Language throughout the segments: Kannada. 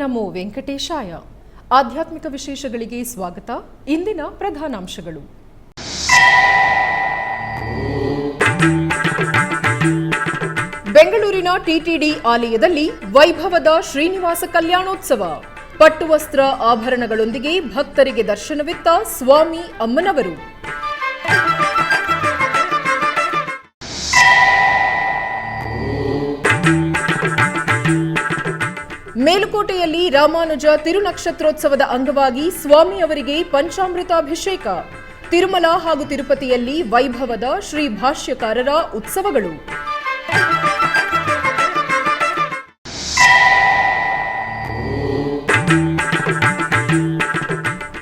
ನಮೋ ವೆಂಕಟೇಶಾಯ. ಆಧ್ಯಾತ್ಮಿಕ ವಿಶೇಷಗಳಿಗೆ ಸ್ವಾಗತ. ಇಂದಿನ ಪ್ರಧಾನಾಂಶಗಳು. ಬೆಂಗಳೂರಿನ ಟಿಟಿಡಿ ಆಲಯದಲ್ಲಿ ವೈಭವದ ಶ್ರೀನಿವಾಸ ಕಲ್ಯಾಣೋತ್ಸವ. ಪಟ್ಟುವಸ್ತ್ರ ಆಭರಣಗಳೊಂದಿಗೆ ಭಕ್ತರಿಗೆ ದರ್ಶನವಿತ್ತ ಸ್ವಾಮಿ ಅಮ್ಮನವರು. ಮೇಲುಕೋಟೆಯಲ್ಲಿ ರಾಮಾನುಜ ತಿರುನಕ್ಷತ್ರೋತ್ಸವದ ಅಂಗವಾಗಿ ಸ್ವಾಮಿ ಅವರಿಗೆ ಪಂಚಾಮೃತಾಭಿಷೇಕ. ತಿರುಮಲ ಹಾಗೂ ತಿರುಪತಿಯಲ್ಲಿ ವೈಭವದ ಶ್ರೀ ಭಾಷ್ಯಕಾರರ ಉತ್ಸವಗಳು.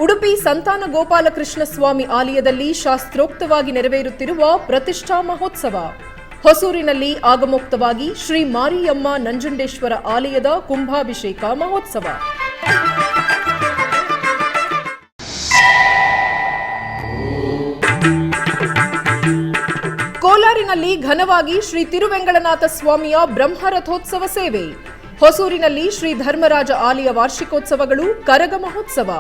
ಉಡುಪಿ ಸಂತಾನ ಗೋಪಾಲಕೃಷ್ಣ ಸ್ವಾಮಿ ಆಲಯದಲ್ಲಿ ಶಾಸ್ತ್ರೋಕ್ತವಾಗಿ ನೆರವೇರುತ್ತಿರುವ ಪ್ರತಿಷ್ಠಾ ಮಹೋತ್ಸವ. ಹೊಸೂರಿನಲ್ಲಿ ಆಗಮೋಕ್ತವಾಗಿ ಶ್ರೀ ಮಾರಿಯಮ್ಮ ನಂಜುಂಡೇಶ್ವರ ಆಲಯದ ಕುಂಭಾಭಿಷೇಕ ಮಹೋತ್ಸವ. ಕೋಲಾರಿನಲ್ಲಿ ಘನವಾಗಿ ಶ್ರೀ ತಿರುವೆಂಗಳನಾಥ ಸ್ವಾಮಿಯ ಬ್ರಹ್ಮರಥೋತ್ಸವ ಸೇವೆ. ಹೊಸೂರಿನಲ್ಲಿ ಶ್ರೀ ಧರ್ಮರಾಜ ಆಲಯ ವಾರ್ಷಿಕೋತ್ಸವಗಳು, ಕರಗ ಮಹೋತ್ಸವ.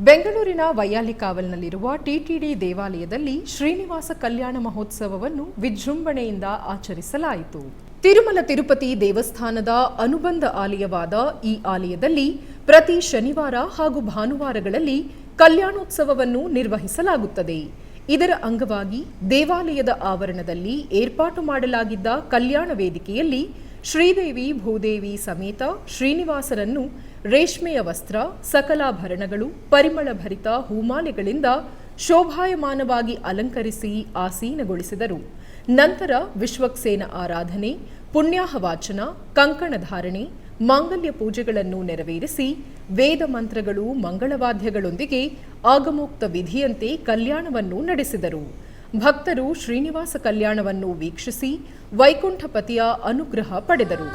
ಬೆಂಗಳೂರಿನ ವೈಯಾಲಿಕಾವಲ್ನಲ್ಲಿರುವ ಟಿಟಿಡಿ ದೇವಾಲಯದಲ್ಲಿ ಶ್ರೀನಿವಾಸ ಕಲ್ಯಾಣ ಮಹೋತ್ಸವವನ್ನು ವಿಜೃಂಭಣೆಯಿಂದ ಆಚರಿಸಲಾಯಿತು. ತಿರುಮಲ ತಿರುಪತಿ ದೇವಸ್ಥಾನದ ಅನುಬಂಧ ಆಲಯವಾದ ಈ ಆಲಯದಲ್ಲಿ ಪ್ರತಿ ಶನಿವಾರ ಹಾಗೂ ಭಾನುವಾರಗಳಲ್ಲಿ ಕಲ್ಯಾಣೋತ್ಸವವನ್ನು ನಿರ್ವಹಿಸಲಾಗುತ್ತದೆ. ಇದರ ಅಂಗವಾಗಿ ದೇವಾಲಯದ ಆವರಣದಲ್ಲಿ ಏರ್ಪಾಟು ಮಾಡಲಾಗಿದ್ದ ಕಲ್ಯಾಣ ವೇದಿಕೆಯಲ್ಲಿ ಶ್ರೀದೇವಿ ಭೂದೇವಿ ಸಮೇತ ಶ್ರೀನಿವಾಸರನ್ನು ರೇಷ್ಮೆಯ ವಸ್ತ್ರ, ಸಕಲಾಭರಣಗಳು, ಪರಿಮಳ ಭರಿತ ಹೂಮಾಲೆಗಳಿಂದ ಶೋಭಾಯಮಾನವಾಗಿ ಅಲಂಕರಿಸಿ ಆಸೀನಗೊಳಿಸಿದರು. ನಂತರ ವಿಶ್ವಕ್ಸೇನ ಆರಾಧನೆ, ಪುಣ್ಯಾಹವಾಚನ, ಕಂಕಣ ಧಾರಣೆ, ಮಾಂಗಲ್ಯ ಪೂಜೆಗಳನ್ನು ನೆರವೇರಿಸಿ ವೇದ ಮಂತ್ರಗಳು, ಮಂಗಳವಾದ್ಯಗಳೊಂದಿಗೆ ಆಗಮೋಕ್ತ ವಿಧಿಯಂತೆ ಕಲ್ಯಾಣವನ್ನು ನಡೆಸಿದರು. ಭಕ್ತರು ಶ್ರೀನಿವಾಸ ಕಲ್ಯಾಣವನ್ನು ವೀಕ್ಷಿಸಿ ವೈಕುಂಠಪತಿಯ ಅನುಗ್ರಹ ಪಡೆದರು.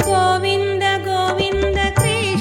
ಗೋವಿಂದ ಗೋವಿಂದ ಕೃಷ್ಣ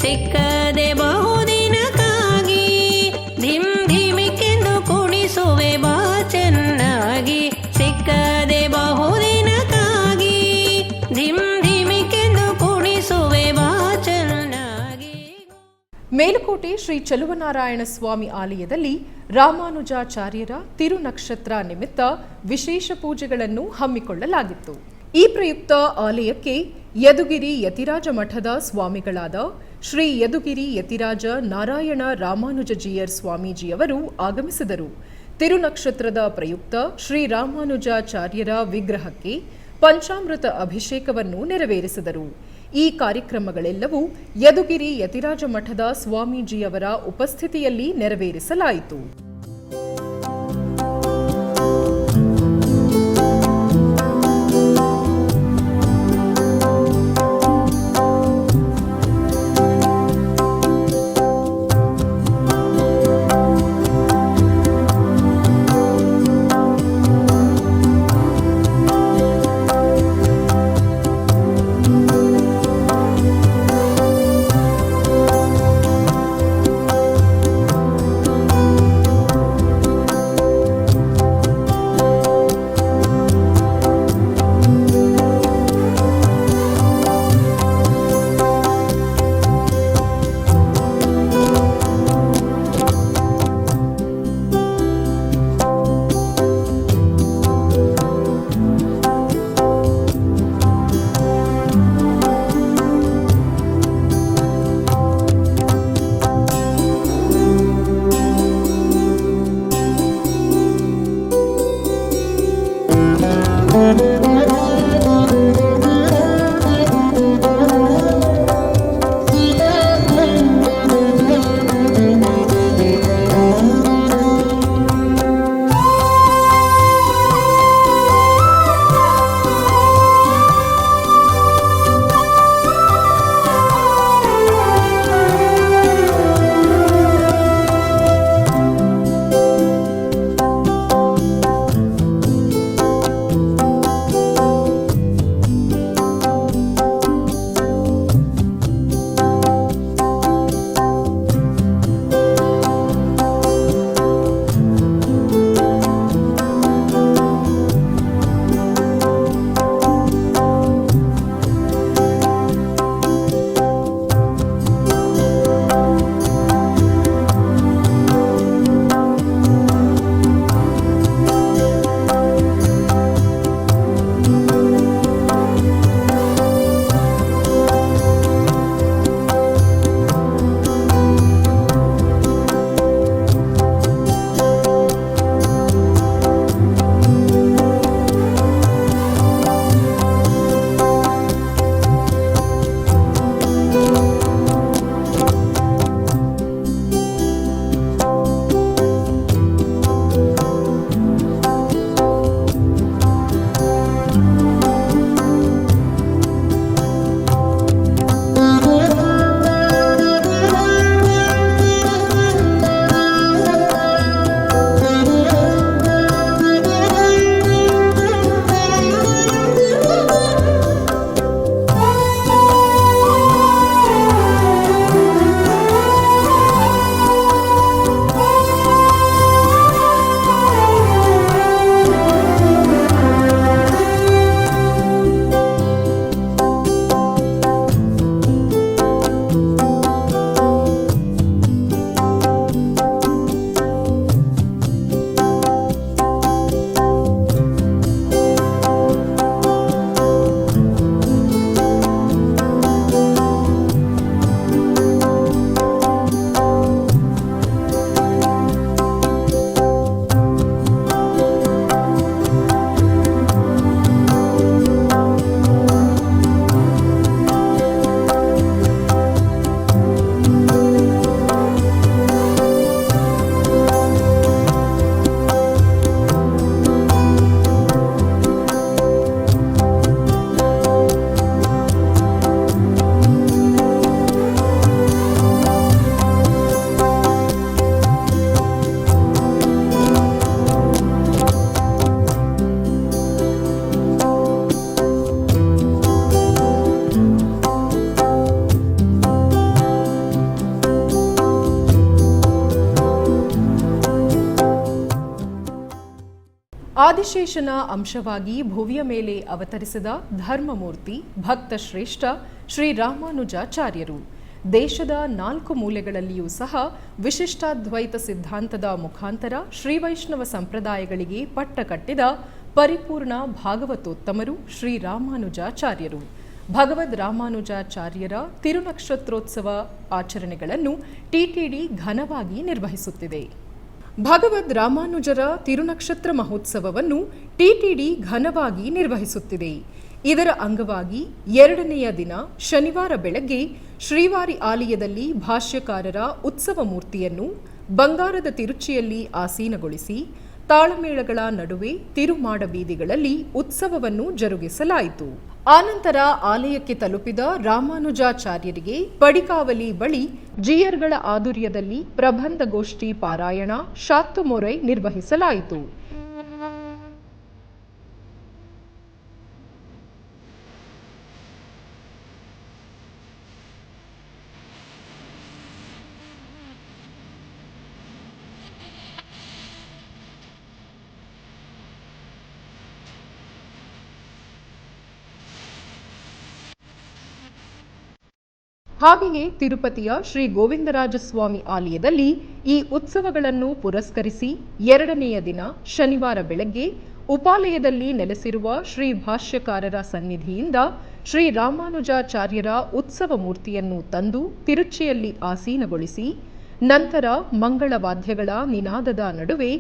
ಸಿಕ್ಕದೆ ಬಹುದಿನಕ್ಕಾಗಿ ಧಿಮ್ ಧಿಮಿಕೆಂದು ಕುಣಿಸುವೆ ಬಾ ಚೆನ್ನಾಗಿ ಸಿಕ್ಕದೆ ಬಹುದಿನಕ್ಕಾಗಿ ಧಿಮ್ ಧಿಮಿಕೆಂದು ಕುಣಿಸುವೆ ಬಾ ಚೆನ್ನಾಗಿ. ಮೇಲುಕೋಟೆ ಶ್ರೀ ಚಲುವನಾರಾಯಣ ಸ್ವಾಮಿ ಆಲಯದಲ್ಲಿ ರಾಮಾನುಜಾಚಾರ್ಯರ ತಿರುನಕ್ಷತ್ರ ನಿಮಿತ್ತ ವಿಶೇಷ ಪೂಜೆಗಳನ್ನು ಹಮ್ಮಿಕೊಳ್ಳಲಾಗಿತ್ತು. ಈ ಪ್ರಯುಕ್ತ ಆಲಯಕ್ಕೆ ಯದುಗಿರಿ ಯತಿರಾಜ ಮಠದ ಸ್ವಾಮಿಗಳಾದ ಶ್ರೀ ಯದುಗಿರಿ ಯತಿರಾಜ ನಾರಾಯಣ ರಾಮಾನುಜಜೀಯರ್ ಸ್ವಾಮೀಜಿಯವರು ಆಗಮಿಸಿದರು. ತಿರುನಕ್ಷತ್ರದ ಪ್ರಯುಕ್ತ ಶ್ರೀ ರಾಮಾನುಜಾಚಾರ್ಯರ ವಿಗ್ರಹಕ್ಕೆ ಪಂಚಾಮೃತ ಅಭಿಷೇಕವನ್ನು ನೆರವೇರಿಸಿದರು. ಈ ಕಾರ್ಯಕ್ರಮಗಳೆಲ್ಲವೂ ಯದುಗಿರಿ ಯತಿರಾಜ ಮಠದ ಸ್ವಾಮೀಜಿಯವರ ಉಪಸ್ಥಿತಿಯಲ್ಲಿ ನೆರವೇರಿಸಲಾಯಿತು. ಆದಿಶೇಷನ ಅಂಶವಾಗಿ ಭುವಿಯ ಮೇಲೆ ಅವತರಿಸಿದ ಧರ್ಮಮೂರ್ತಿ ಭಕ್ತ ಶ್ರೇಷ್ಠ ಶ್ರೀ ರಾಮಾನುಜಾಚಾರ್ಯರು ದೇಶದ 4 ಮೂಲೆಗಳಲ್ಲಿಯೂ ಸಹ ವಿಶಿಷ್ಟಾದ್ವೈತ ಸಿದ್ಧಾಂತದ ಮುಖಾಂತರ ಶ್ರೀವೈಷ್ಣವ ಸಂಪ್ರದಾಯಗಳಿಗೆ ಪಟ್ಟ ಕಟ್ಟಿದ ಪರಿಪೂರ್ಣ ಭಾಗವತೋತ್ತಮರು ಶ್ರೀ ರಾಮಾನುಜಾಚಾರ್ಯರು. ಭಗವದ್ ರಾಮಾನುಜಾಚಾರ್ಯರ ತಿರುನಕ್ಷತ್ರೋತ್ಸವ ಆಚರಣೆಗಳನ್ನು ಟಿಟಿಡಿ ಘನವಾಗಿ ನಿರ್ವಹಿಸುತ್ತಿದೆ. ಭಗವದ್ ರಾಮಾನುಜರ ತಿರುನಕ್ಷತ್ರ ಮಹೋತ್ಸವವನ್ನು ಟಿಟಿಡಿ ಘನವಾಗಿ ನಿರ್ವಹಿಸುತ್ತಿದೆ. ಇದರ ಅಂಗವಾಗಿ 2ನೆಯ ದಿನ ಶನಿವಾರ ಬೆಳಗ್ಗೆ ಶ್ರೀವಾರಿ ಆಲಯದಲ್ಲಿ ಭಾಷ್ಯಕಾರರ ಉತ್ಸವ ಮೂರ್ತಿಯನ್ನು ಬಂಗಾರದ ತಿರುಚಿಯಲ್ಲಿ ಆಸೀನಗೊಳಿಸಿ ತಾಳಮೇಳಗಳ ನಡುವೆ ತಿರುಮಾಡ ಬೀದಿಗಳಲ್ಲಿ ಉತ್ಸವವನ್ನು ಜರುಗಿಸಲಾಯಿತು. ಆನಂತರ ಆಲಯಕ್ಕೆ ತಲುಪಿದ ರಾಮಾನುಜಾಚಾರ್ಯರಿಗೆ ಪಡಿಕಾವಲಿ ಬಳಿ ಜಿಯರ್ಗಳ ಆದುರ್ಯದಲ್ಲಿ ಪ್ರಬಂಧಗೋಷ್ಠಿ ಪಾರಾಯಣ ಶಾತ್ತುಮೊರೆ ನಿರ್ವಹಿಸಲಾಯಿತು. ಹಾಗೆಯೇ ತಿರುಪತಿಯ ಶ್ರೀ ಗೋವಿಂದರಾಜಸ್ವಾಮಿ ಆಲಯದಲ್ಲಿ ಈ ಉತ್ಸವಗಳನ್ನು ಪುರಸ್ಕರಿಸಿ 2ನೆಯ ದಿನ ಶನಿವಾರ ಬೆಳಗ್ಗೆ ಉಪಾಲಯದಲ್ಲಿ ನೆಲೆಸಿರುವ ಶ್ರೀ ಭಾಷ್ಯಕಾರರ ಸನ್ನಿಧಿಯಿಂದ ಶ್ರೀ ರಾಮಾನುಜಾಚಾರ್ಯರ ಉತ್ಸವ ಮೂರ್ತಿಯನ್ನು ತಂದು ತಿರುಚಿಯಲ್ಲಿ ಆಸೀನಗೊಳಿಸಿ ನಂತರ ಮಂಗಳವಾದ್ಯಗಳ ನಿನಾದದ ನಡುವೆ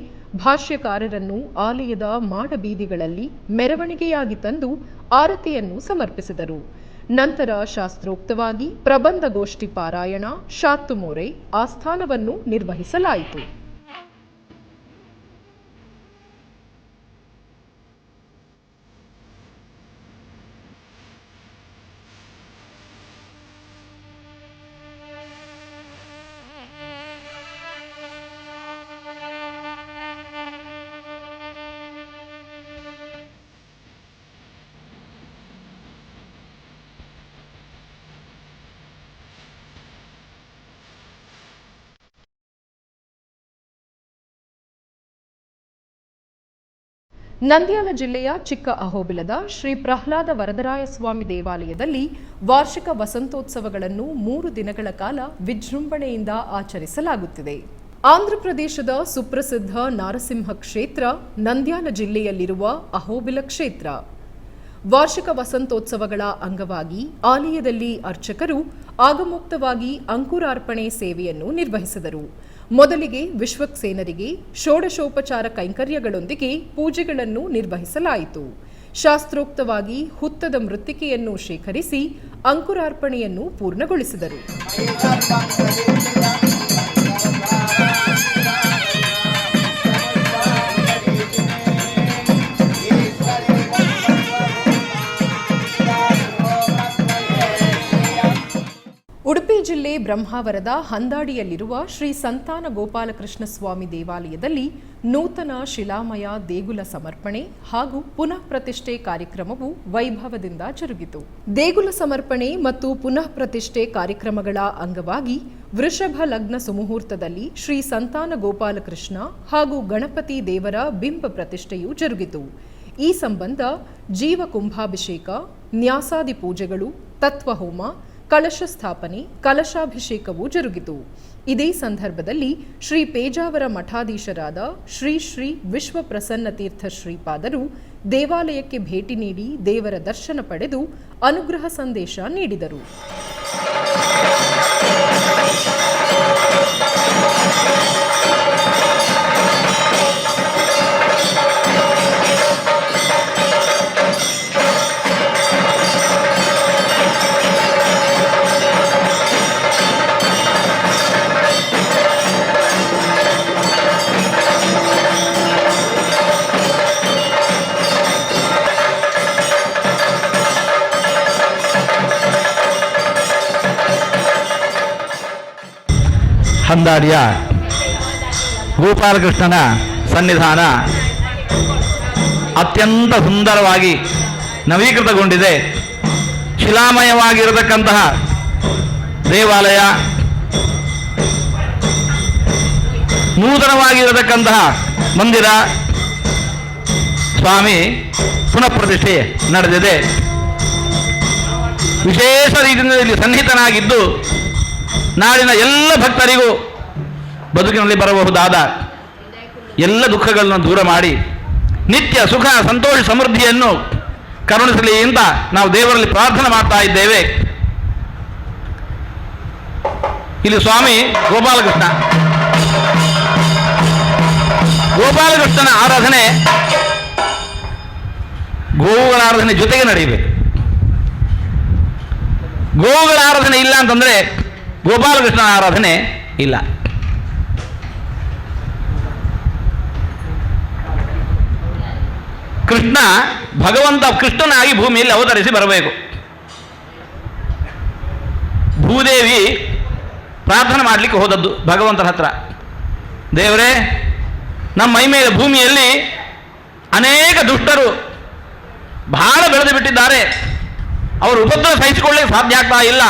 ಭಾಷ್ಯಕಾರರನ್ನು ಆಲಯದ ಮಾಡಬೀದಿಗಳಲ್ಲಿ ಮೆರವಣಿಗೆಯಾಗಿ ತಂದು ಆರತಿಯನ್ನು ಸಮರ್ಪಿಸಿದರು. ನಂತರ ಶಾಸ್ತ್ರೋಕ್ತವಾಗಿ ಪ್ರಬಂಧಗೋಷ್ಠಿ ಪಾರಾಯಣ ಶಾತ್ತುಮೊರೆ ಆಸ್ಥಾನವನ್ನು ನಿರ್ವಹಿಸಲಾಯಿತು. ನಂದ್ಯಾಲ ಜಿಲ್ಲೆಯ ಚಿಕ್ಕ ಅಹೋಬಿಲದ ಶ್ರೀ ಪ್ರಹ್ಲಾದ ವರದರಾಯಸ್ವಾಮಿ ದೇವಾಲಯದಲ್ಲಿ ವಾರ್ಷಿಕ ವಸಂತೋತ್ಸವಗಳನ್ನು 3 ದಿನಗಳ ಕಾಲ ವಿಜೃಂಭಣೆಯಿಂದ ಆಚರಿಸಲಾಗುತ್ತಿದೆ. ಆಂಧ್ರಪ್ರದೇಶದ ಸುಪ್ರಸಿದ್ಧ ನಾರಸಿಂಹ ಕ್ಷೇತ್ರ ನಂದ್ಯಾಲ ಜಿಲ್ಲೆಯಲ್ಲಿರುವ ಅಹೋಬಿಲ ಕ್ಷೇತ್ರ. ವಾರ್ಷಿಕ ವಸಂತೋತ್ಸವಗಳ ಅಂಗವಾಗಿ ಆಲಯದಲ್ಲಿ ಅರ್ಚಕರು ಆಗಮೋಕ್ತವಾಗಿ ಅಂಕುರಾರ್ಪಣೆ ಸೇವೆಯನ್ನು ನಿರ್ವಹಿಸಿದರು. ಮೊದಲಿಗೆ ವಿಶ್ವಕ್ಸೇನರಿಗೆ ಷೋಡಶೋಪಚಾರ ಕೈಂಕರ್ಯಗಳೊಂದಿಗೆ ಪೂಜೆಗಳನ್ನು ನಿರ್ವಹಿಸಲಾಯಿತು. ಶಾಸ್ತ್ರೋಕ್ತವಾಗಿ ಹುತ್ತದ ಮೃತ್ತಿಕೆಯನ್ನು ಶೇಖರಿಸಿ ಅಂಕುರಾರ್ಪಣೆಯನ್ನು ಪೂರ್ಣಗೊಳಿಸಿದರು. ಉಡುಪಿ ಜಿಲ್ಲೆ ಬ್ರಹ್ಮಾವರದ ಹಂದಾಡಿಯಲ್ಲಿರುವ ಶ್ರೀ ಸಂತಾನ ಗೋಪಾಲಕೃಷ್ಣ ಸ್ವಾಮಿ ದೇವಾಲಯದಲ್ಲಿ ನೂತನ ಶಿಲಾಮಯ ದೇಗುಲ ಸಮರ್ಪಣೆ ಹಾಗೂ ಪುನಃ ಪ್ರತಿಷ್ಠೆ ಕಾರ್ಯಕ್ರಮವು ವೈಭವದಿಂದ ಜರುಗಿತು. ದೇಗುಲ ಸಮರ್ಪಣೆ ಮತ್ತು ಪುನಃ ಪ್ರತಿಷ್ಠೆ ಕಾರ್ಯಕ್ರಮಗಳ ಅಂಗವಾಗಿ ವೃಷಭ ಲಗ್ನ ಸುಮುಹೂರ್ತದಲ್ಲಿ ಶ್ರೀ ಸಂತಾನ ಗೋಪಾಲಕೃಷ್ಣ ಹಾಗೂ ಗಣಪತಿ ದೇವರ ಬಿಂಬ ಪ್ರತಿಷ್ಠೆಯು ಜರುಗಿತು. ಈ ಸಂಬಂಧ ಜೀವ ಕುಂಭಾಭಿಷೇಕ, ನ್ಯಾಸಾದಿ ಪೂಜೆಗಳು, ತತ್ವಹೋಮ, ಕಲಶ ಸ್ಥಾಪನೆ, ಕಲಶಾಭಿಷೇಕವೂ ಜರುಗಿತು. ಇದೇ ಸಂದರ್ಭದಲ್ಲಿ ಶ್ರೀ ಪೇಜಾವರ ಮಠಾಧೀಶರಾದ ಶ್ರೀ ಶ್ರೀ ವಿಶ್ವಪ್ರಸನ್ನ ತೀರ್ಥ ಶ್ರೀಪಾದರು ದೇವಾಲಯಕ್ಕೆ ಭೇಟಿ ನೀಡಿ ದೇವರ ದರ್ಶನ ಪಡೆದು ಅನುಗ್ರಹ ಸಂದೇಶ ನೀಡಿದರು. ಹಂದಾಡಿಯ ಗೋಪಾಲಕೃಷ್ಣನ ಸನ್ನಿಧಾನ ಅತ್ಯಂತ ಸುಂದರವಾಗಿ ನವೀಕೃತಗೊಂಡಿದೆ. ಶಿಲಾಮಯವಾಗಿರತಕ್ಕಂತಹ ದೇವಾಲಯ, ನೂತನವಾಗಿರತಕ್ಕಂತಹ ಮಂದಿರ ಸ್ವಾಮಿ ಪುನಃ ಪ್ರತಿಷ್ಠೆ ನಡೆದಿದೆ. ವಿಶೇಷ ರೀತಿಯಿಂದ ಇಲ್ಲಿ ಸನ್ನಿಹಿತನಾಗಿದ್ದು ನಾಡಿನ ಎಲ್ಲ ಭಕ್ತರಿಗೂ ಬದುಕಿನಲ್ಲಿ ಬರಬಹುದಾದ ಎಲ್ಲ ದುಃಖಗಳನ್ನು ದೂರ ಮಾಡಿ ನಿತ್ಯ ಸುಖ ಸಂತೋಷ ಸಮೃದ್ಧಿಯನ್ನು ಕರುಣಿಸಲಿ ಅಂತ ನಾವು ದೇವರಲ್ಲಿ ಪ್ರಾರ್ಥನೆ ಮಾಡ್ತಾ ಇದ್ದೇವೆ. ಇಲ್ಲಿ ಸ್ವಾಮಿ ಗೋಪಾಲಕೃಷ್ಣನ ಆರಾಧನೆ ಗೋವುಗಳ ಆರಾಧನೆ ಜೊತೆಗೆ ನಡೆಯಬೇಕು. ಗೋವುಗಳ ಆರಾಧನೆ ಇಲ್ಲ ಅಂತಂದ್ರೆ ಗೋಪಾಲಕೃಷ್ಣನ ಆರಾಧನೆ ಇಲ್ಲ. ಕೃಷ್ಣನಾಗಿ ಭೂಮಿಯಲ್ಲಿ ಅವತರಿಸಿ ಬರಬೇಕು. ಭೂದೇವಿ ಪ್ರಾರ್ಥನೆ ಮಾಡಲಿಕ್ಕೆ ಹೋದದ್ದು ಭಗವಂತನ ಹತ್ರ, ದೇವರೇ, ನಮ್ಮ ಮೈ ಮೇಲೆ ಭೂಮಿಯಲ್ಲಿ ಅನೇಕ ದುಷ್ಟರು ಬಹಳ ಬೆಳೆದು ಬಿಟ್ಟಿದ್ದಾರೆ, ಅವರು ಉಪದ್ರ ಸಹಿಸಿಕೊಳ್ಳಲಿಕ್ಕೆ ಸಾಧ್ಯ ಆಗ್ತಾ ಇಲ್ಲ.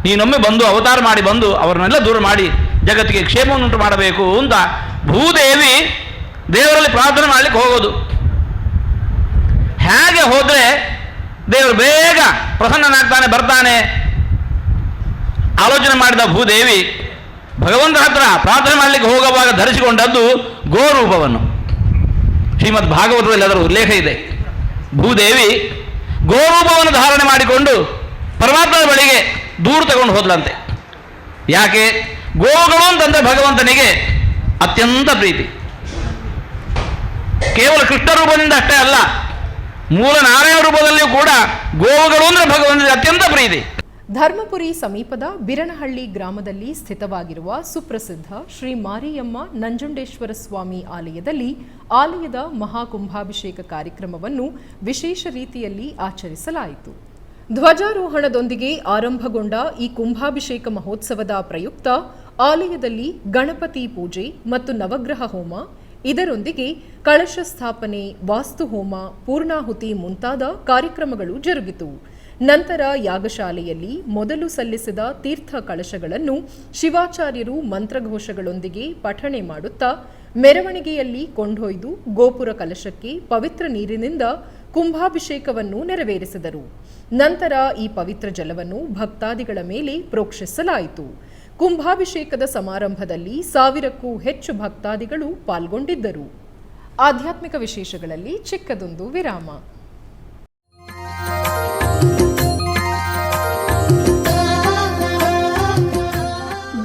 ನೀನೊಮ್ಮೆ ಬಂದು ಅವತಾರ ಮಾಡಿ ಬಂದು ಅವರನ್ನೆಲ್ಲ ದೂರ ಮಾಡಿ ಜಗತ್ತಿಗೆ ಕ್ಷೇಮವನ್ನುಂಟು ಮಾಡಬೇಕು ಅಂತ ಭೂದೇವಿ ದೇವರಲ್ಲಿ ಪ್ರಾರ್ಥನೆ ಮಾಡಲಿಕ್ಕೆ ಹೋಗೋದು. ಹೇಗೆ ಹೋದರೆ ದೇವರು ಬೇಗ ಪ್ರಸನ್ನನಾಗ್ತಾನೆ, ಬರ್ತಾನೆ ಆಲೋಚನೆ ಮಾಡಿದ ಭೂದೇವಿ ಭಗವಂತನ ಹತ್ರ ಪ್ರಾರ್ಥನೆ ಮಾಡಲಿಕ್ಕೆ ಹೋಗುವಾಗ ಧರಿಸಿಕೊಂಡದ್ದು ಗೋರೂಪವನ್ನು. ಶ್ರೀಮದ್ ಭಾಗವತದಲ್ಲಿ ಅದರ ಉಲ್ಲೇಖ ಇದೆ. ಭೂದೇವಿ ಗೋರೂಪವನ್ನು ಧಾರಣೆ ಮಾಡಿಕೊಂಡು ಪರಮಾತ್ಮನ ಬಳಿಗೆ ದೂರ ತಗೊಂಡು ಹೋದ್ಲಂತೆ. ಯಾಕೆ? ಗೋವುಗಳು ಅಂತಂದ್ರೆ ಭಗವಂತನಿಗೆ ಅತ್ಯಂತ ಪ್ರೀತಿ. ಕೇವಲ ಕೃಷ್ಣ ರೂಪದಿಂದ ಅಷ್ಟೇ ಅಲ್ಲ, ಮೂಲ ನಾರಾಯಣ ರೂಪದಲ್ಲಿಯೂ ಕೂಡ ಗೋವುಗಳು ಅಂದ್ರೆ ಭಗವಂತನಿಗೆ ಅತ್ಯಂತ ಪ್ರೀತಿ. ಧರ್ಮಪುರಿ ಸಮೀಪದ ಬಿರನಹಳ್ಳಿ ಗ್ರಾಮದಲ್ಲಿ ಸ್ಥಿತವಾಗಿರುವ ಸುಪ್ರಸಿದ್ಧ ಶ್ರೀ ಮಾರಿಯಮ್ಮ ನಂಜುಂಡೇಶ್ವರ ಸ್ವಾಮಿ ಆಲಯದಲ್ಲಿ ಆಲಯದ ಮಹಾಕುಂಭಾಭಿಷೇಕ ಕಾರ್ಯಕ್ರಮವನ್ನು ವಿಶೇಷ ರೀತಿಯಲ್ಲಿ ಆಚರಿಸಲಾಯಿತು. ಧ್ವಜಾರೋಹಣದೊಂದಿಗೆ ಆರಂಭಗೊಂಡ ಈ ಕುಂಭಾಭಿಷೇಕ ಮಹೋತ್ಸವದ ಪ್ರಯುಕ್ತ ಆಲಯದಲ್ಲಿ ಗಣಪತಿ ಪೂಜೆ ಮತ್ತು ನವಗ್ರಹ ಹೋಮ, ಇದರೊಂದಿಗೆ ಕಳಶ ಸ್ಥಾಪನೆ, ವಾಸ್ತುಹೋಮ, ಪೂರ್ಣಾಹುತಿ ಮುಂತಾದ ಕಾರ್ಯಕ್ರಮಗಳು ಜರುಗಿತು. ನಂತರ ಯಾಗಶಾಲೆಯಲ್ಲಿ ಮೊದಲು ಸಲ್ಲಿಸಿದ ತೀರ್ಥ ಕಳಶಗಳನ್ನು ಶಿವಾಚಾರ್ಯರು ಮಂತ್ರಘೋಷಗಳೊಂದಿಗೆ ಪಠಣೆ ಮಾಡುತ್ತಾ ಮೆರವಣಿಗೆಯಲ್ಲಿ ಕೊಂಡೊಯ್ದು ಗೋಪುರ ಕಲಶಕ್ಕೆ ಪವಿತ್ರ ನೀರಿನಿಂದ ಕುಂಭಾಭಿಷೇಕವನ್ನು ನೆರವೇರಿಸಿದರು. ನಂತರ ಈ ಪವಿತ್ರ ಜಲವನ್ನು ಭಕ್ತಾದಿಗಳ ಮೇಲೆ ಪ್ರೋಕ್ಷಿಸಲಾಯಿತು. ಕುಂಭಾಭಿಷೇಕದ ಸಮಾರಂಭದಲ್ಲಿ 1000ಕ್ಕೂ ಹೆಚ್ಚು ಭಕ್ತಾದಿಗಳು ಪಾಲ್ಗೊಂಡಿದ್ದರು. ಆಧ್ಯಾತ್ಮಿಕ ವಿಶೇಷಗಳಲ್ಲಿ ಚಿಕ್ಕದೊಂದು ವಿರಾಮ.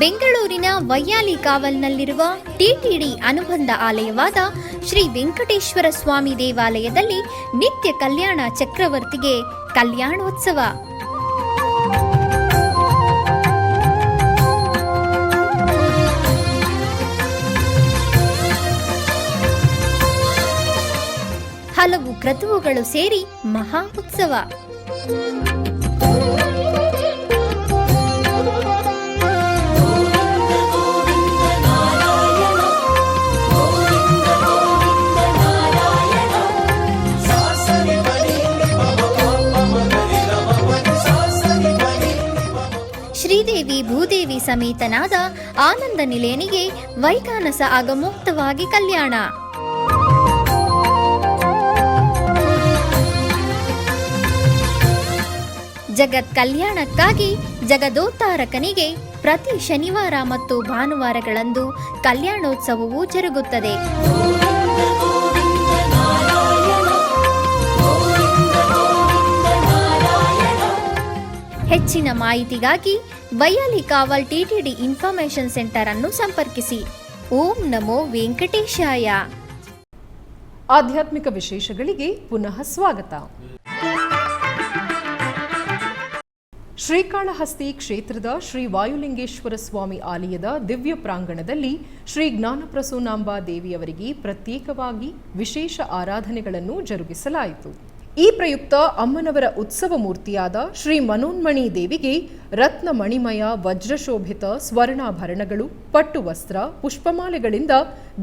ಬೆಂಗಳೂರಿನ ವೈಯಾಲಿ ಕಾವಲ್ನಲ್ಲಿರುವ ಟಿಟಿಡಿ ಅನುಬಂಧ ಆಲಯವಾದ ಶ್ರೀ ವೆಂಕಟೇಶ್ವರ ಸ್ವಾಮಿ ದೇವಾಲಯದಲ್ಲಿ ನಿತ್ಯ ಕಲ್ಯಾಣ ಚಕ್ರವರ್ತಿಗೆ ಕಲ್ಯಾಣೋತ್ಸವ. ಹಲವು ಕ್ರತುವುಗಳು ಸೇರಿ ಮಹಾ ಉತ್ಸವ. ಶ್ರೀದೇವಿ ಭೂದೇವಿ ಸಮೇತನಾದ ಆನಂದ ನಿಲಯನಿಗೆ ವೈಖಾನಸ ಆಗಮೋಕ್ತವಾಗಿ ಕಲ್ಯಾಣ. ಜಗತ್ ಕಲ್ಯಾಣಕ್ಕಾಗಿ ಜಗದೋತ್ತಾರಕನಿಗೆ ಪ್ರತಿ ಶನಿವಾರ ಮತ್ತು ಭಾನುವಾರಗಳಂದು ಕಲ್ಯಾಣೋತ್ಸವವು ಜರುಗುತ್ತದೆ. ಹೆಚ್ಚಿನ ಮಾಹಿತಿಗಾಗಿ ವೈಯಾಲಿ ಕಾವಲ್ ಟಿಟಿಡಿ ಇನ್ಫಾರ್ಮೇಶನ್ ಸೆಂಟರ್ ಅನ್ನು ಸಂಪರ್ಕಿಸಿ. ಓಂ ನಮೋ ವೆಂಕಟೇಶಾಯ. ಆಧ್ಯಾತ್ಮಿಕ ವಿಶೇಷಗಳಿಗೆ ಪುನಃ ಸ್ವಾಗತ. ಶ್ರೀಕಾಳಹಸ್ತಿ ಕ್ಷೇತ್ರದ ಶ್ರೀ ವಾಯುಲಿಂಗೇಶ್ವರ ಸ್ವಾಮಿ ಆಲಯದ ದಿವ್ಯ ಪ್ರಾಂಗಣದಲ್ಲಿ ಶ್ರೀ ಜ್ಞಾನಪ್ರಸೂನಾಂಬಾ ದೇವಿಯವರಿಗೆ ಪ್ರತ್ಯೇಕವಾಗಿ ವಿಶೇಷ ಆರಾಧನೆಗಳನ್ನು ಜರುಗಿಸಲಾಯಿತು. ಈ ಪ್ರಯುಕ್ತ ಅಮ್ಮನವರ ಉತ್ಸವ ಮೂರ್ತಿಯಾದ ಶ್ರೀ ಮನೋನ್ಮಣಿ ದೇವಿಗೆ ರತ್ನ ಮಣಿಮಯ ವಜ್ರಶೋಭಿತ ಸ್ವರ್ಣಾಭರಣಗಳು, ಪಟ್ಟು ವಸ್ತ್ರ, ಪುಷ್ಪಮಾಲೆಗಳಿಂದ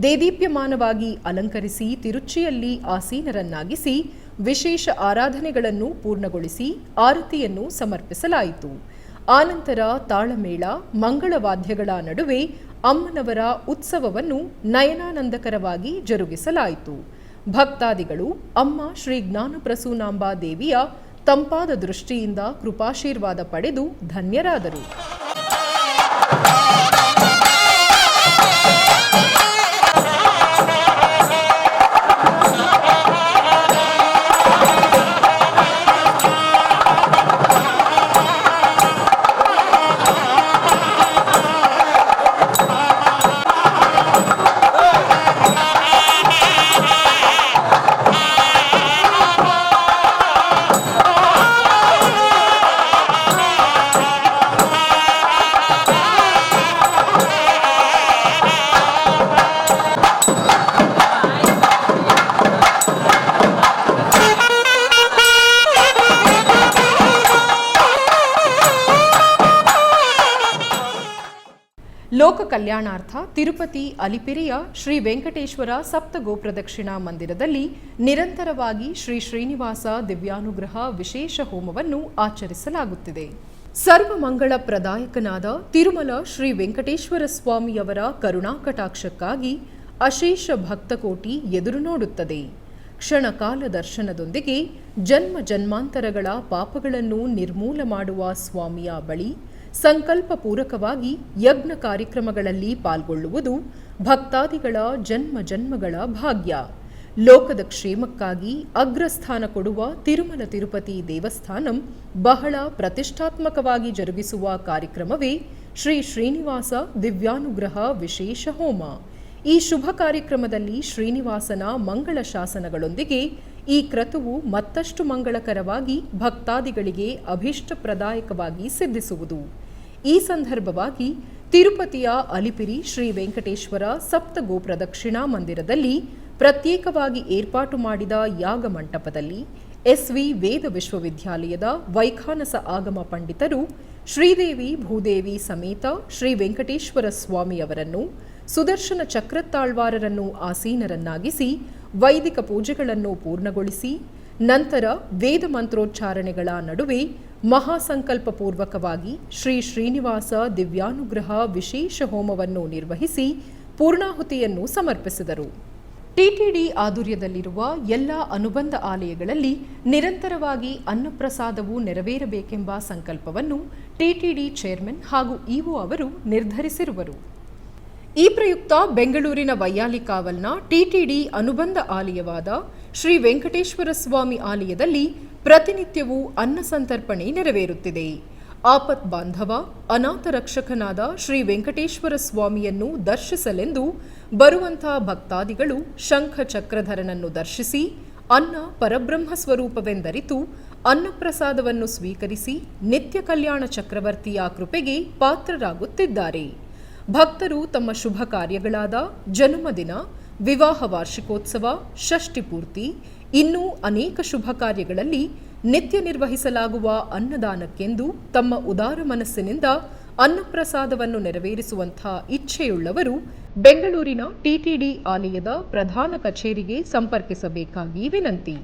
ದೇದೀಪ್ಯಮಾನವಾಗಿ ಅಲಂಕರಿಸಿ ತಿರುಚಿಯಲ್ಲಿ ಆಸೀನರನ್ನಾಗಿಸಿ ವಿಶೇಷ ಆರಾಧನೆಗಳನ್ನು ಪೂರ್ಣಗೊಳಿಸಿ ಆರತಿಯನ್ನು ಸಮರ್ಪಿಸಲಾಯಿತು. ಆನಂತರ ತಾಳಮೇಳ, ಮಂಗಳವಾದ್ಯಗಳ ನಡುವೆ ಅಮ್ಮನವರ ಉತ್ಸವವನ್ನು ನಯನಾನಂದಕರವಾಗಿ ಜರುಗಿಸಲಾಯಿತು. ಭಕ್ತಾದಿಗಳು ಅಮ್ಮ ಶ್ರೀ ಜ್ಞಾನಪ್ರಸೂನಾಂಬಾ ದೇವಿಯ ತಂಪಾದ ದೃಷ್ಟಿಯಿಂದ ಕೃಪಾಶೀರ್ವಾದ ಪಡೆದು ಧನ್ಯರಾದರು. ಲೋಕ ಕಲ್ಯಾಣಾರ್ಥ ತಿರುಪತಿ ಅಲಿಪಿರಿಯ ಶ್ರೀ ವೆಂಕಟೇಶ್ವರ ಸಪ್ತ ಗೋಪ್ರದಕ್ಷಿಣಾ ಮಂದಿರದಲ್ಲಿ ನಿರಂತರವಾಗಿ ಶ್ರೀ ಶ್ರೀನಿವಾಸ ದಿವ್ಯಾನುಗ್ರಹ ವಿಶೇಷ ಹೋಮವನ್ನು ಆಚರಿಸಲಾಗುತ್ತಿದೆ. ಸರ್ವಮಂಗಳ ಪ್ರದಾಯಕನಾದ ತಿರುಮಲ ಶ್ರೀ ವೆಂಕಟೇಶ್ವರ ಸ್ವಾಮಿಯವರ ಕರುಣಾಕಟಾಕ್ಷಕ್ಕಾಗಿ ಅಶೇಷ ಭಕ್ತಕೋಟಿ ಎದುರು ನೋಡುತ್ತದೆ. ಕ್ಷಣಕಾಲ ದರ್ಶನದೊಂದಿಗೆ ಜನ್ಮ ಜನ್ಮಾಂತರಗಳ ಪಾಪಗಳನ್ನು ನಿರ್ಮೂಲ ಮಾಡುವ ಸ್ವಾಮಿಯ ಬಳಿ ಸಂಕಲ್ಪ ಪೂರಕವಾಗಿ ಯಜ್ಞ ಕಾರ್ಯಕ್ರಮಗಳಲ್ಲಿ ಪಾಲ್ಗೊಳ್ಳುವುದು ಭಕ್ತಾದಿಗಳ ಜನ್ಮ ಜನ್ಮಗಳ ಭಾಗ್ಯ. ಲೋಕದ ಕ್ಷೇಮಕ್ಕಾಗಿ ಅಗ್ರಸ್ಥಾನ ಕೊಡುವ ತಿರುಮಲ ತಿರುಪತಿ ದೇವಸ್ಥಾನಂ ಬಹಳ ಪ್ರತಿಷ್ಠಾತ್ಮಕವಾಗಿ ಜರುಗಿಸುವ ಕಾರ್ಯಕ್ರಮವೇ ಶ್ರೀ ಶ್ರೀನಿವಾಸ ದಿವ್ಯಾನುಗ್ರಹ ವಿಶೇಷ ಹೋಮ. ಈ ಶುಭ ಕಾರ್ಯಕ್ರಮದಲ್ಲಿ ಶ್ರೀನಿವಾಸನ ಮಂಗಳ ಶಾಸನಗಳೊಂದಿಗೆ ಈ ಕ್ರತುವು ಮತ್ತಷ್ಟು ಮಂಗಳಕರವಾಗಿ ಭಕ್ತಾದಿಗಳಿಗೆ ಅಭೀಷ್ಟಪ್ರದಾಯಕವಾಗಿ ಸಿದ್ಧಿಸುವುದು. ಈ ಸಂದರ್ಭವಾಗಿ ತಿರುಪತಿಯ ಅಲಿಪಿರಿ ಶ್ರೀ ವೆಂಕಟೇಶ್ವರ ಸಪ್ತ ಗೋಪ್ರದಕ್ಷಿಣಾ ಮಂದಿರದಲ್ಲಿ ಪ್ರತ್ಯೇಕವಾಗಿ ಏರ್ಪಾಟು ಮಾಡಿದ ಯಾಗ ಮಂಟಪದಲ್ಲಿ ಎಸ್ವಿ ವೇದ ವಿಶ್ವವಿದ್ಯಾಲಯದ ವೈಖಾನಸ ಆಗಮ ಪಂಡಿತರು ಶ್ರೀದೇವಿ ಭೂದೇವಿ ಸಮೇತ ಶ್ರೀ ವೆಂಕಟೇಶ್ವರ ಸ್ವಾಮಿಯವರನ್ನು ಸುದರ್ಶನ ಚಕ್ರತಾಳ್ವಾರರನ್ನು ಆಸೀನರನ್ನಾಗಿಸಿ ವೈದಿಕ ಪೂಜೆಗಳನ್ನು ಪೂರ್ಣಗೊಳಿಸಿ ನಂತರ ವೇದ ಮಂತ್ರೋಚ್ಚಾರಣೆಗಳ ನಡುವೆ ಮಹಾಸಂಕಲ್ಪ ಪೂರ್ವಕವಾಗಿ ಶ್ರೀ ಶ್ರೀನಿವಾಸ ದಿವ್ಯಾನುಗ್ರಹ ವಿಶೇಷ ಹೋಮವನ್ನು ನಿರ್ವಹಿಸಿ ಪೂರ್ಣಾಹುತಿಯನ್ನು ಸಮರ್ಪಿಸಿದರು. ಟಿಟಿಡಿ ಆಧ್ವರ್ಯದಲ್ಲಿರುವ ಎಲ್ಲ ಅನುಬಂಧ ಆಲಯಗಳಲ್ಲಿ ನಿರಂತರವಾಗಿ ಅನ್ನಪ್ರಸಾದವು ನೆರವೇರಬೇಕೆಂಬ ಸಂಕಲ್ಪವನ್ನು ಟಿಟಿಡಿ ಚೇರ್ಮನ್ ಹಾಗೂ ಇಒ ಅವರು ನಿರ್ಧರಿಸಿರುವರು. ಈ ಪ್ರಯುಕ್ತ ಬೆಂಗಳೂರಿನ ವೈಯಾಲಿಕಾವಲ್ನ ಟಿಟಿಡಿ ಅನುಬಂಧ ಆಲಯವಾದ ಶ್ರೀ ವೆಂಕಟೇಶ್ವರ ಸ್ವಾಮಿ ಆಲಯದಲ್ಲಿ ಪ್ರತಿನಿತ್ಯವೂ ಅನ್ನ ಸಂತರ್ಪಣೆ ನೆರವೇರುತ್ತಿದೆ. ಆಪತ್ ಬಾಂಧವ ಅನಾಥ ರಕ್ಷಕನಾದ ಶ್ರೀ ವೆಂಕಟೇಶ್ವರ ಸ್ವಾಮಿಯನ್ನು ದರ್ಶಿಸಲೆಂದು ಬರುವಂಥ ಭಕ್ತಾದಿಗಳು ಶಂಖ ಚಕ್ರಧರನನ್ನು ದರ್ಶಿಸಿ ಅನ್ನ ಪರಬ್ರಹ್ಮ ಸ್ವರೂಪವೆಂದರಿತು ಅನ್ನಪ್ರಸಾದವನ್ನು ಸ್ವೀಕರಿಸಿ ನಿತ್ಯ ಕಲ್ಯಾಣ ಚಕ್ರವರ್ತಿಯ ಕೃಪೆಗೆ ಪಾತ್ರರಾಗುತ್ತಿದ್ದಾರೆ. ಭಕ್ತರು ತಮ್ಮ ಶುಭ ಕಾರ್ಯಗಳಾದ ಜನ್ಮದಿನ, ವಿವಾಹ ವಾರ್ಷಿಕೋತ್ಸವ, ಷಷ್ಠಿ ಪೂರ್ತಿ, ಇನ್ನೂ ಅನೇಕ ಶುಭ ಕಾರ್ಯಗಳಲ್ಲಿ ನಿತ್ಯ ನಿರ್ವಹಿಸಲಾಗುವ ಅನ್ನದಾನಕ್ಕೆಂದು ತಮ್ಮ ಉದಾರ ಮನಸ್ಸಿನಿಂದ ಅನ್ನಪ್ರಸಾದವನ್ನು ನೆರವೇರಿಸುವಂಥ ಇಚ್ಛೆಯುಳ್ಳವರು ಬೆಂಗಳೂರಿನ ಟಿಟಿಡಿ ಆಲಯದ ಪ್ರಧಾನ ಕಚೇರಿಗೆ ಸಂಪರ್ಕಿಸಬೇಕಾಗಿ ವಿನಂತಿ.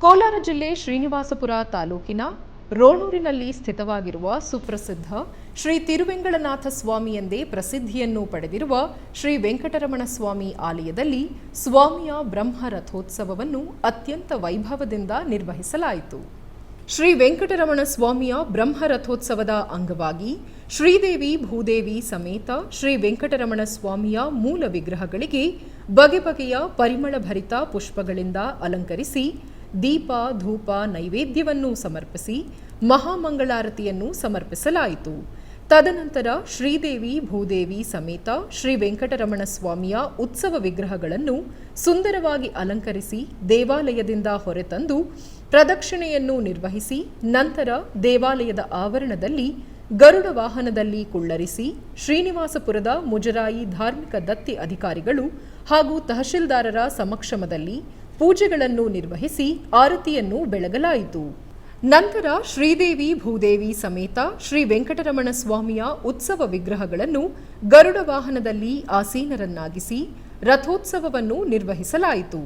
ಕೋಲಾರ ಜಿಲ್ಲೆ ಶ್ರೀನಿವಾಸಪುರ ತಾಲೂಕಿನ ರೋಣೂರಿನಲ್ಲಿ ಸ್ಥಿತವಾಗಿರುವ ಸುಪ್ರಸಿದ್ಧ ಶ್ರೀ ತಿರುವೆಂಗಳನಾಥ ಸ್ವಾಮಿ ಎಂದೇ ಪ್ರಸಿದ್ಧಿಯನ್ನು ಪಡೆದಿರುವ ಶ್ರೀ ವೆಂಕಟರಮಣ ಸ್ವಾಮಿ ಆಲಯದಲ್ಲಿ ಸ್ವಾಮಿಯ ಬ್ರಹ್ಮ ರಥೋತ್ಸವವನ್ನು ಅತ್ಯಂತ ವೈಭವದಿಂದ ನಿರ್ವಹಿಸಲಾಯಿತು. ಶ್ರೀ ವೆಂಕಟರಮಣ ಸ್ವಾಮಿಯ ಬ್ರಹ್ಮ ರಥೋತ್ಸವದ ಅಂಗವಾಗಿ ಶ್ರೀದೇವಿ ಭೂದೇವಿ ಸಮೇತ ಶ್ರೀ ವೆಂಕಟರಮಣ ಸ್ವಾಮಿಯ ಮೂಲ ವಿಗ್ರಹಗಳಿಗೆ ಬಗೆ ಬಗೆಯ ಪರಿಮಳ ಭರಿತ ಪುಷ್ಪಗಳಿಂದ ಅಲಂಕರಿಸಿ ದೀಪ ಧೂಪ ನೈವೇದ್ಯವನ್ನು ಸಮರ್ಪಿಸಿ ಮಹಾಮಂಗಳಾರತಿಯನ್ನು ಸಮರ್ಪಿಸಲಾಯಿತು. ತದನಂತರ ಶ್ರೀದೇವಿ ಭೂದೇವಿ ಸಮೇತ ಶ್ರೀ ವೆಂಕಟರಮಣ ಸ್ವಾಮಿಯ ಉತ್ಸವ ವಿಗ್ರಹಗಳನ್ನು ಸುಂದರವಾಗಿ ಅಲಂಕರಿಸಿ ದೇವಾಲಯದಿಂದ ಹೊರತಂದು ಪ್ರದಕ್ಷಿಣೆಯನ್ನು ನಿರ್ವಹಿಸಿ ನಂತರ ದೇವಾಲಯದ ಆವರಣದಲ್ಲಿ ಗರುಡ ವಾಹನದಲ್ಲಿ ಕುಳ್ಳರಿಸಿ ಶ್ರೀನಿವಾಸಪುರದ ಮುಜರಾಯಿ ಧಾರ್ಮಿಕ ದತ್ತಿ ಅಧಿಕಾರಿಗಳು ಹಾಗೂ ತಹಶೀಲ್ದಾರರ ಸಮಕ್ಷಮದಲ್ಲಿ ಪೂಜೆಗಳನ್ನು ನಿರ್ವಹಿಸಿ ಆರತಿಯನ್ನು ಬೆಳಗಲಾಯಿತು. ನಂತರ ಶ್ರೀದೇವಿ ಭೂದೇವಿ ಸಮೇತ ಶ್ರೀ ವೆಂಕಟರಮಣ ಸ್ವಾಮಿಯ ಉತ್ಸವ ವಿಗ್ರಹಗಳನ್ನು ಗರುಡ ವಾಹನದಲ್ಲಿ ಆಸೀನರನ್ನಾಗಿಸಿ ರಥೋತ್ಸವವನ್ನು ನಿರ್ವಹಿಸಲಾಯಿತು.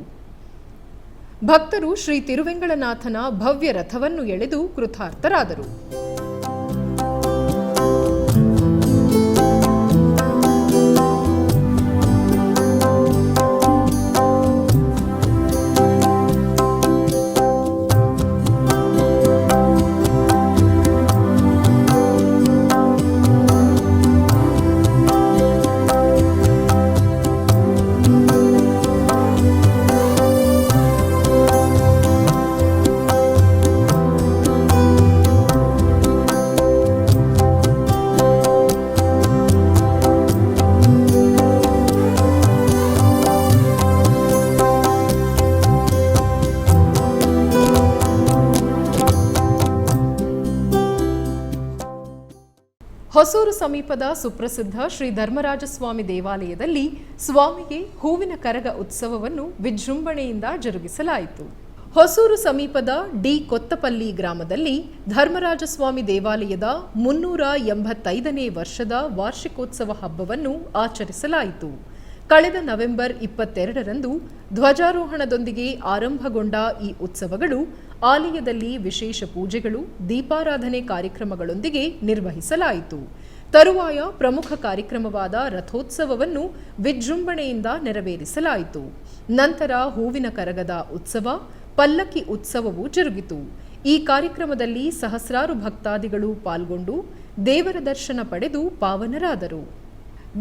ಭಕ್ತರು ಶ್ರೀ ತಿರುವೆಂಗಳನಾಥನ ಭವ್ಯ ರಥವನ್ನು ಎಳೆದು ಕೃತಾರ್ಥರಾದರು. ಹೊಸೂರು ಸಮೀಪದ ಸುಪ್ರಸಿದ್ಧ ಶ್ರೀ ಧರ್ಮರಾಜಸ್ವಾಮಿ ದೇವಾಲಯದಲ್ಲಿ ಸ್ವಾಮಿಗೆ ಹೂವಿನ ಕರಗ ಉತ್ಸವವನ್ನು ವಿಜೃಂಭಣೆಯಿಂದ ಜರುಗಿಸಲಾಯಿತು. ಹೊಸೂರು ಸಮೀಪದ ಡಿ ಕೊತ್ತಪಲ್ಲಿ ಗ್ರಾಮದಲ್ಲಿ ಧರ್ಮರಾಜಸ್ವಾಮಿ ದೇವಾಲಯದ 385ನೇ ವರ್ಷದ ವಾರ್ಷಿಕೋತ್ಸವ ಹಬ್ಬವನ್ನು ಆಚರಿಸಲಾಯಿತು. ಕಳೆದ ನವೆಂಬರ್ 22ರಂದು ಧ್ವಜಾರೋಹಣದೊಂದಿಗೆ ಆರಂಭಗೊಂಡ ಈ ಉತ್ಸವಗಳು ಆಲಯದಲ್ಲಿ ವಿಶೇಷ ಪೂಜೆಗಳು, ದೀಪಾರಾಧನೆ ಕಾರ್ಯಕ್ರಮಗಳೊಂದಿಗೆ ನಿರ್ವಹಿಸಲಾಯಿತು. ತರುವಾಯ ಪ್ರಮುಖ ಕಾರ್ಯಕ್ರಮವಾದ ರಥೋತ್ಸವವನ್ನು ವಿಜೃಂಭಣೆಯಿಂದ ನೆರವೇರಿಸಲಾಯಿತು. ನಂತರ ಹೂವಿನ ಕರಗದ ಉತ್ಸವ, ಪಲ್ಲಕ್ಕಿ ಉತ್ಸವವು ಜರುಗಿತು. ಈ ಕಾರ್ಯಕ್ರಮದಲ್ಲಿ ಸಹಸ್ರಾರು ಭಕ್ತಾದಿಗಳು ಪಾಲ್ಗೊಂಡು ದೇವರ ದರ್ಶನ ಪಡೆದು ಪಾವನರಾದರು.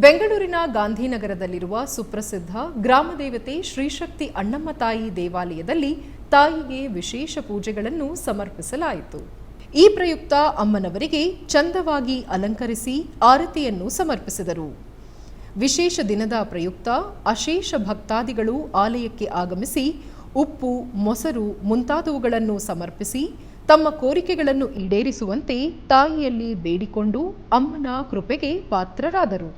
ಬೆಂಗಳೂರಿನ ಗಾಂಧಿನಗರದಲ್ಲಿರುವ ಸುಪ್ರಸಿದ್ಧ ಗ್ರಾಮದೇವತೆ ಶ್ರೀಶಕ್ತಿ ಅಣ್ಣಮ್ಮ ತಾಯಿ ದೇವಾಲಯದಲ್ಲಿ ತಾಯಿಗೆ ವಿಶೇಷ ಪೂಜೆಗಳನ್ನು ಸಮರ್ಪಿಸಲಾಯಿತು. ಈ ಪ್ರಯುಕ್ತ ಅಮ್ಮನವರಿಗೆ ಚಂದವಾಗಿ ಅಲಂಕರಿಸಿ ಆರತಿಯನ್ನು ಸಮರ್ಪಿಸಿದರು. ವಿಶೇಷ ದಿನದ ಪ್ರಯುಕ್ತ ಅಶೇಷ ಭಕ್ತಾದಿಗಳು ಆಲಯಕ್ಕೆ ಆಗಮಿಸಿ ಉಪ್ಪು, ಮೊಸರು ಮುಂತಾದವುಗಳನ್ನು ಸಮರ್ಪಿಸಿ ತಮ್ಮ ಕೋರಿಕೆಗಳನ್ನು ಈಡೇರಿಸುವಂತೆ ತಾಯಿಯಲ್ಲಿ ಬೇಡಿಕೊಂಡು ಅಮ್ಮನ ಕೃಪೆಗೆ ಪಾತ್ರರಾದರು.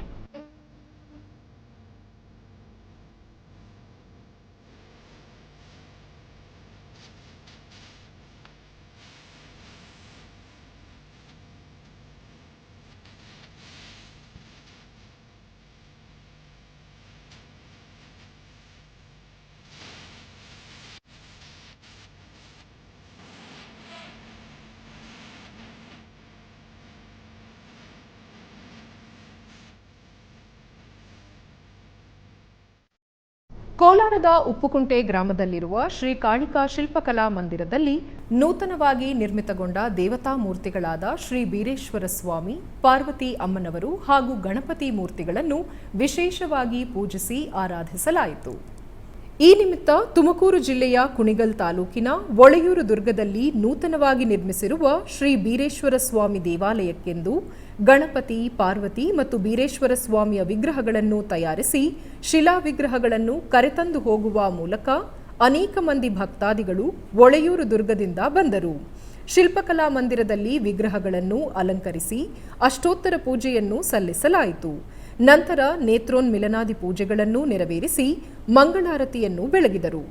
ಕೋಲಾರದ ಉಪ್ಪುಕುಂಟೆ ಗ್ರಾಮದಲ್ಲಿರುವ ಶ್ರೀ ಕಾಳಿಕಾ ಶಿಲ್ಪಕಲಾ ಮಂದಿರದಲ್ಲಿ ನೂತನವಾಗಿ ನಿರ್ಮಿತಗೊಂಡ ದೇವತಾ ಮೂರ್ತಿಗಳಾದ ಶ್ರೀ ಬೀರೇಶ್ವರ ಸ್ವಾಮಿ, ಪಾರ್ವತಿ ಅಮ್ಮನವರು ಹಾಗೂ ಗಣಪತಿ ಮೂರ್ತಿಗಳನ್ನು ವಿಶೇಷವಾಗಿ ಪೂಜಿಸಿ ಆರಾಧಿಸಲಾಯಿತು. ಈ ನಿಮಿತ್ತ ತುಮಕೂರು ಜಿಲ್ಲೆಯ ಕುಣಿಗಲ್ ತಾಲೂಕಿನ ಒಳೆಯೂರು ದುರ್ಗದಲ್ಲಿ ನೂತನವಾಗಿ ನಿರ್ಮಿಸಿರುವ ಶ್ರೀ ಬೀರೇಶ್ವರ ಸ್ವಾಮಿ ದೇವಾಲಯಕ್ಕೆಂದು ಗಣಪತಿ, ಪಾರ್ವತಿ ಮತ್ತು ಬೀರೇಶ್ವರ ಸ್ವಾಮಿಯ ವಿಗ್ರಹಗಳನ್ನು ತಯಾರಿಸಿ ಶಿಲಾ ವಿಗ್ರಹಗಳನ್ನು ಕರೆತಂದು ಹೋಗುವ ಮೂಲಕ ಅನೇಕ ಮಂದಿ ಭಕ್ತಾದಿಗಳು ಒಳೆಯೂರು ದುರ್ಗದಿಂದ ಬಂದರು. ಶಿಲ್ಪಕಲಾ ಮಂದಿರದಲ್ಲಿ ವಿಗ್ರಹಗಳನ್ನು ಅಲಂಕರಿಸಿ ಅಷ್ಟೋತ್ತರ ಪೂಜೆಯನ್ನು ಸಲ್ಲಿಸಲಾಯಿತು. ನಂತರ ನೇತ್ರೋನ್ಮಿಲನಾದಿ ಪೂಜೆಗಳನ್ನು ನೆರವೇರಿಸಿ ಮಂಗಳಾರತಿಯನ್ನು ಬೆಳಗಿದರು.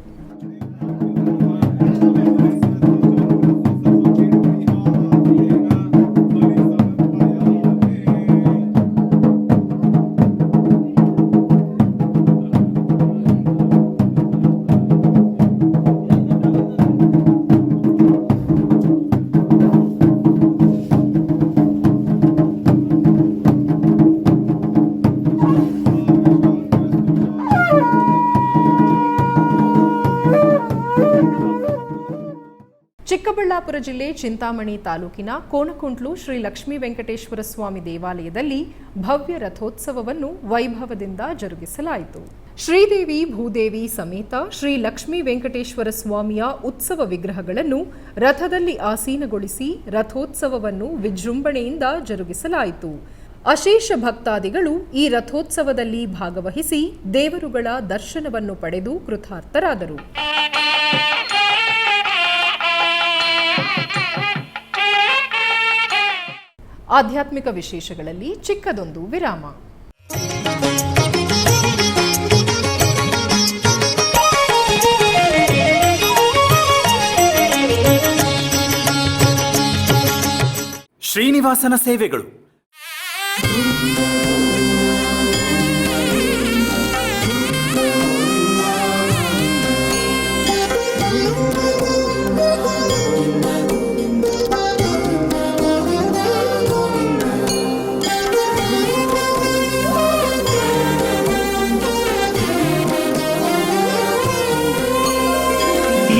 ಚಿಕ್ಕಬಳ್ಳಾಪುರ ಜಿಲ್ಲೆ ಚಿಂತಾಮಣಿ ತಾಲೂಕಿನ ಕೋಣಕುಂಟ್ಲು ಶ್ರೀ ಲಕ್ಷ್ಮೀ ವೆಂಕಟೇಶ್ವರ ಸ್ವಾಮಿ ದೇವಾಲಯದಲ್ಲಿ ಭವ್ಯ ರಥೋತ್ಸವವನ್ನು ವೈಭವದಿಂದ ಜರುಗಿಸಲಾಯಿತು. ಶ್ರೀದೇವಿ ಭೂದೇವಿ ಸಮೇತ ಶ್ರೀ ಲಕ್ಷ್ಮೀ ವೆಂಕಟೇಶ್ವರ ಸ್ವಾಮಿಯ ಉತ್ಸವ ವಿಗ್ರಹಗಳನ್ನು ರಥದಲ್ಲಿ ಆಸೀನಗೊಳಿಸಿ ರಥೋತ್ಸವವನ್ನು ವಿಜೃಂಭಣೆಯಿಂದ ಜರುಗಿಸಲಾಯಿತು. ಅಶೇಷ ಭಕ್ತಾದಿಗಳು ಈ ರಥೋತ್ಸವದಲ್ಲಿ ಭಾಗವಹಿಸಿ ದೇವರುಗಳ ದರ್ಶನವನ್ನು ಪಡೆದು ಕೃತಾರ್ಥರಾದರು. ಆಧ್ಯಾತ್ಮಿಕ ವಿಶೇಷಗಳಲ್ಲಿ ಚಿಕ್ಕದೊಂದು ವಿರಾಮ. ಶ್ರೀನಿವಾಸನ ಸೇವೆಗಳು.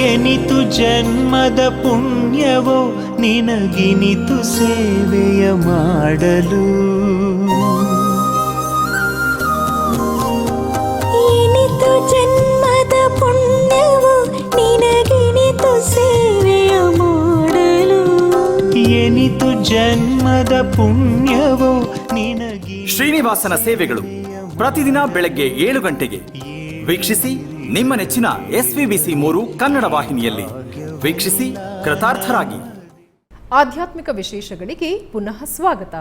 ಎನಿತು ಜನ್ಮದ ಪುಣ್ಯವೋ ನಿನಗಿನಿತು ಸೇವೆಯ ಮಾಡಲು. ಎನಿತು ಜನ್ಮದ ಪುಣ್ಯವೋ ನಿನಗಿನಿತು ಸೇವೆಯ ಮಾಡಲು. ಎನಿತು ಜನ್ಮದ ಪುಣ್ಯವೋ ನಿನಗಿ. ಶ್ರೀನಿವಾಸನ ಸೇವೆಗಳು ಪ್ರತಿದಿನ ಬೆಳಗ್ಗೆ 7 ಗಂಟೆಗೆ ವೀಕ್ಷಿಸಿ. ನಿಮ್ಮ ನೆಚ್ಚಿನ SVBC 3 ಕನ್ನಡ ವಾಹಿನಿಯಲ್ಲಿ ವೀಕ್ಷಿಸಿ, ಕೃತಾರ್ಥರಾಗಿ. ಆಧ್ಯಾತ್ಮಿಕ ವಿಶೇಷಗಳಿಗೆ ಪುನಃ ಸ್ವಾಗತ.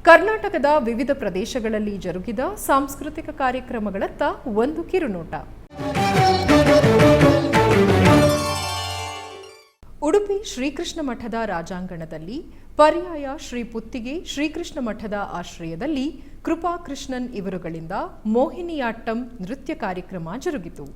ಕರ್ನಾಟಕದ ವಿವಿಧ ಪ್ರದೇಶಗಳಲ್ಲಿ ಜರುಗಿದ ಸಾಂಸ್ಕೃತಿಕ ಕಾರ್ಯಕ್ರಮಗಳತ್ತ ಒಂದು ಕಿರುನೋಟ. ಉಡುಪಿ ಶ್ರೀಕೃಷ್ಣ ಮಠದ ರಾಜಾಂಗಣದಲ್ಲಿ ಪರ್ಯಾಯ ಶ್ರೀ ಪುತ್ತಿಗೆ ಶ್ರೀಕೃಷ್ಣ ಮಠದ ಆಶ್ರಯದಲ್ಲಿ ಕೃಪಾಕೃಷ್ಣನ್ ಇವರುಗಳಿಂದ ಮೋಹಿನಿಯಾಟ್ಟಂ ನೃತ್ಯ ಕಾರ್ಯಕ್ರಮ ಜರುಗಿತು.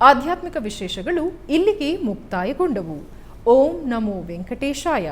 ಆಧ್ಯಾತ್ಮಿಕ ವಿಶೇಷಗಳು ಇಲ್ಲಿಗೆ ಮುಕ್ತಾಯಗೊಂಡವು. ಓಂ ನಮೋ ವೆಂಕಟೇಶಾಯ.